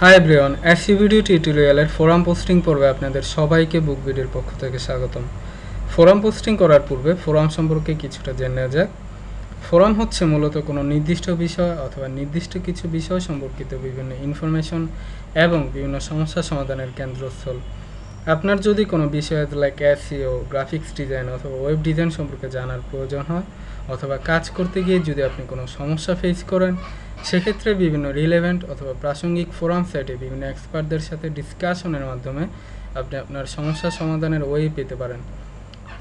Hi everyone, SEO video টিউটোরিয়ালের forum posting পর্বে আপনাদের সবাইকে বুক ভিডিওর পক্ষ থেকে স্বাগতম। ফোরাম পোস্টিং করার পূর্বে ফোরাম সম্পর্কে কিছুটা জেনে নেওয়া যাক। ফোরাম হচ্ছে মূলত কোনো নির্দিষ্ট বিষয় অথবা নির্দিষ্ট কিছু বিষয় সম্পর্কিত বিভিন্ন ইনফরমেশন এবং বিভিন্ন সমস্যা সমাধানের কেন্দ্রস্থল। আপনার যদি কোনো বিষয় লাইক এসইও, গ্রাফিক্স ডিজাইন অথবা ওয়েব ডিজাইন সম্পর্কে জানার প্রয়োজন হয় অথবা কাজ করতে গিয়ে যদি আপনি কোনো সমস্যা ফেস করেন, সেক্ষেত্রে বিভিন্ন রিলেভেন্ট অথবা প্রাসঙ্গিক ফোরাম সাইটে বিভিন্ন এক্সপার্টদের সাথে ডিসকাশনের মাধ্যমে আপনি আপনার সমস্যা সমাধানের ওয়ে পেতে পারেন।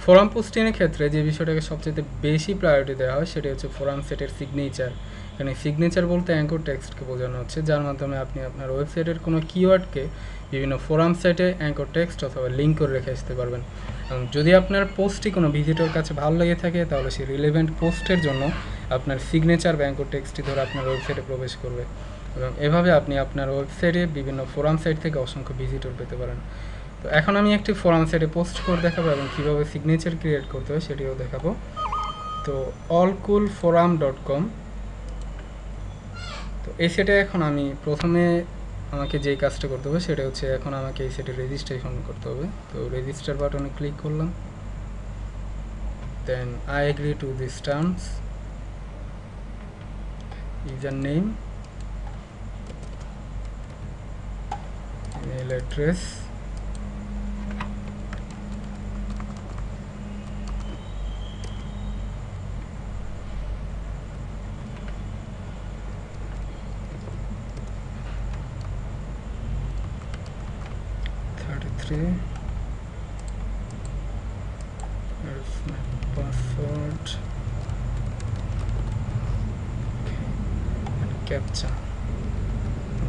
ফোরাম পোস্টিংয়ের ক্ষেত্রে যে বিষয়টাকে সবচেয়ে বেশি প্রায়োরিটি দেওয়া হয় সেটি হচ্ছে ফোরাম সাইটের সিগনেচার। এখানে সিগনেচার বলতে অ্যাঙ্কর টেক্সটকে বোঝানো হচ্ছে, যার মাধ্যমে আপনি আপনার ওয়েবসাইটের কোনো কিওয়ার্ডকে বিভিন্ন ফোরাম সাইটে অ্যাঙ্কর টেক্সট অথবা লিঙ্ক করে রেখে আসতে পারবেন। এবং যদি আপনার পোস্টটি কোনো ভিজিটর কাছে ভালো লেগে থাকে, তাহলে সেই রিলেভেন্ট পোস্টের জন্য আপনার সিগনেচার বা অ্যাঙ্কর টেক্সটটি ধরে আপনার ওয়েবসাইটে প্রবেশ করবে এবং এভাবে আপনি আপনার ওয়েবসাইটে বিভিন্ন ফোরাম সাইট থেকে অসংখ্য ভিজিটর পেতে পারেন। তো এখন আমি একটি ফোরাম সাইটে পোস্ট করে দেখাবো এবং কীভাবে সিগনেচার ক্রিয়েট করতে হয় সেটিও দেখাবো। তো allcoolforum.com, তো এই সাইটে এখন আমি প্রথমে আমাকে যেই কাজটা করতে হবে সেটা হচ্ছে এখন আমাকে এই সাইটে রেজিস্ট্রেশন করতে হবে। তো রেজিস্টার বাটনে ক্লিক করলাম, then I agree to this terms, user name, email address, here's my password and captcha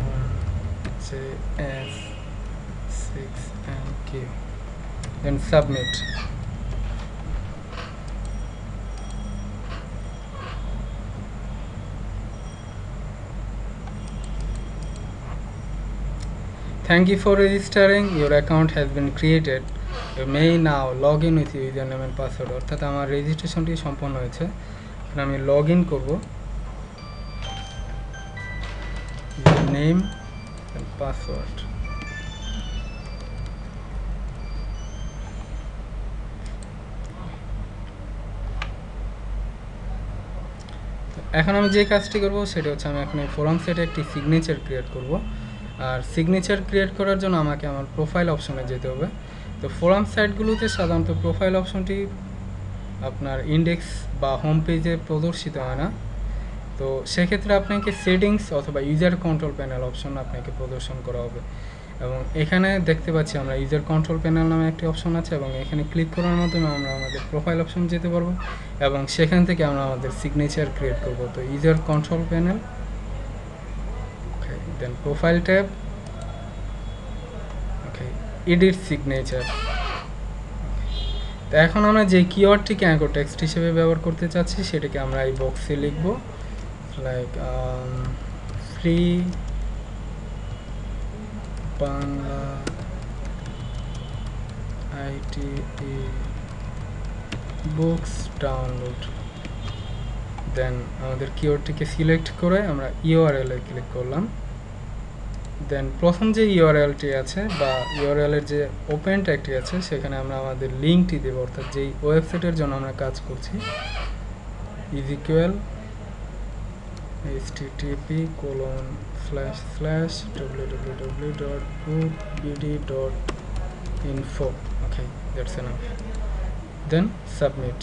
1JS6NQ, then submit. Thank you for registering. Your account has been created. You may now log in with your username and password. অর্থাৎ আমার রেজিস্ট্রেশনটি সম্পন্ন হয়েছে। এখন আমি log in করবো, name and password। এখন আমি যে কাজটি করব সেটা হচ্ছে আমি এখন এই ফোরাম সাইটে একটি সিগনেচার ক্রিয়েট করব। আর সিগনেচার ক্রিয়েট করার জন্য আমাকে আমার প্রোফাইল অপশনে যেতে হবে। তো ফোরাম সাইটগুলোতে সাধারণত প্রোফাইল অপশনটি আপনার ইন্ডেক্স বা হোম পেজে প্রদর্শিত হয় না। তো সেক্ষেত্রে আপনাকে সেটিংস অথবা ইউজার কন্ট্রোল প্যানেল অপশন আপনাকে প্রদর্শন করা হবে এবং এখানে দেখতে পাচ্ছি আমরা ইউজার কন্ট্রোল প্যানেল নামে একটি অপশন আছে এবং এখানে ক্লিক করার মাধ্যমে আমরা আমাদের প্রোফাইল অপশন যেতে পারবো এবং সেখান থেকে আমরা আমাদের সিগনেচার ক্রিয়েট করব। তো ইউজার কন্ট্রোল প্যানেল, ওকে, দেন প্রোফাইল ট্যাব, ওকে, এডিট সিগনেচার। তো এখন আমরা যে কিওয়ার্ডটিকে অ্যাঙ্কর টেক্সট হিসেবে ব্যবহার করতে চাচ্ছি সেটাকে আমরা এই বক্সে লিখব, like free Bangla IT books download. Then আমাদের কিওয়ার্ডটিকে সিলেক্ট করে আমরা ইউআরএল এ ক্লিক করলাম। দেন প্রথম যে ইউআরএলটি আছে বা ইউআরএলের যে ওপেন ট্যাগটি আছে সেখানে আমরা আমাদের লিঙ্কটি দেব, অর্থাৎ যেই ওয়েবসাইটের জন্য আমরা কাজ করছি, is equal http://www.bookbd.info. okay, that's enough. Then submit.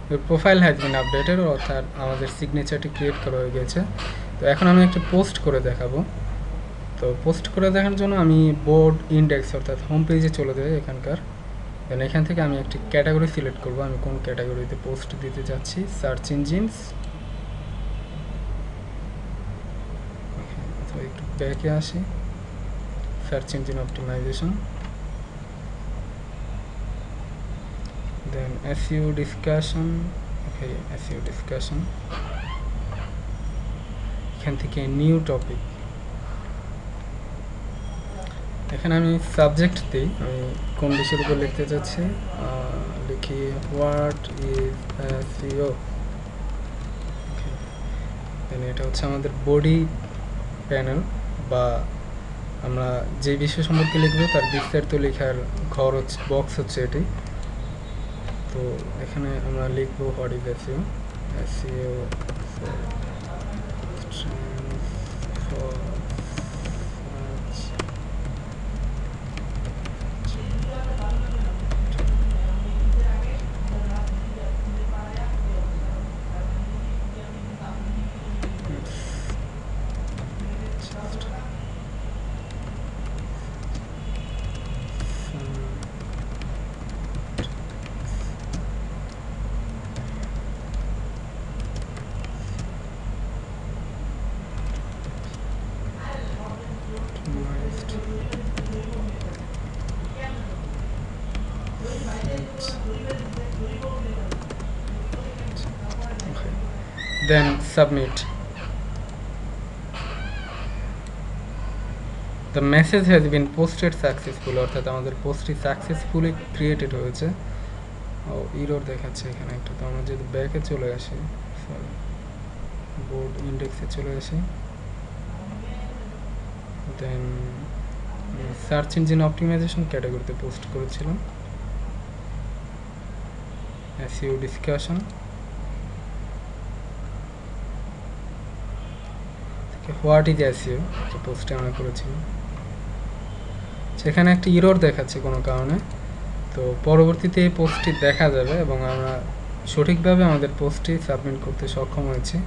Your profile has been updated, অর্থাৎ আমাদের সিগনেচারটি ক্রিয়েট করা হয়ে গেছে। তো এখন আমি একটা পোস্ট করে দেখাবো। তো পোস্ট করে দেখার জন্য আমি বোর্ড ইন্ডেক্স অর্থাৎ হোম পেজে চলে যাই এখানকার। দেন এখান থেকে আমি একটি ক্যাটাগরি সিলেক্ট করব, আমি কোন ক্যাটাগরিতে পোস্ট দিতে যাচ্ছি, সার্চ ইঞ্জিনস, অথবা একটু ব্যাকে আসি, সার্চ ইঞ্জিন অপটিমাইজেশন, দেন এসইও ডিসকাশন, ওকে, এসইও ডিসকাশন, এখান থেকে নিউ টপিক, এখানে আমি সাবজেক্ট দিই, আমি কোন বিষয়ের উপর লিখতে চাচ্ছি, লিখি হোয়াট ইজ এসইও, দেন এটা হচ্ছে আমাদের বডি প্যানেল, বা আমরা যে বিষয় সম্পর্কে লিখবো তার বিস্তারিত লেখার ঘর হচ্ছে, বক্স হচ্ছে এটি। তো এখানে আমরা লিখবো what is SEO, SEO for then submit. The message has been posted successfully, অর্থাৎ আমাদের পোস্টটি সাকসেসফুলি ক্রিয়েটেড হয়েছে। ও এরর দেখাচ্ছে এখানে একটা। তো আমরা যদি ব্যাকে চলে আসি, সরি বোর্ড ইন্ডেক্সে চলে আসি, দেন সার্চ ইঞ্জিন অপটিমাইজেশন ক্যাটাগরিতে পোস্ট করেছিলাম, SEO discussion, what is SEO, যে পোস্টে আমরা করেছিলাম। সেখানে একটা ইরর দেখাচ্ছে কোনো কারণে। তো পরবর্তীতে এই পোস্টটি দেখা যাবে এবং আমরা সঠিকভাবে আমাদের পোস্টটি সাবমিট করতে সক্ষম হয়েছি।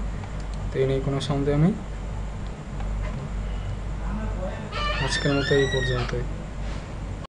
তো এই নিয়ে কোনো সন্দেহ নেই। আজকের মতো এই পর্যন্তই।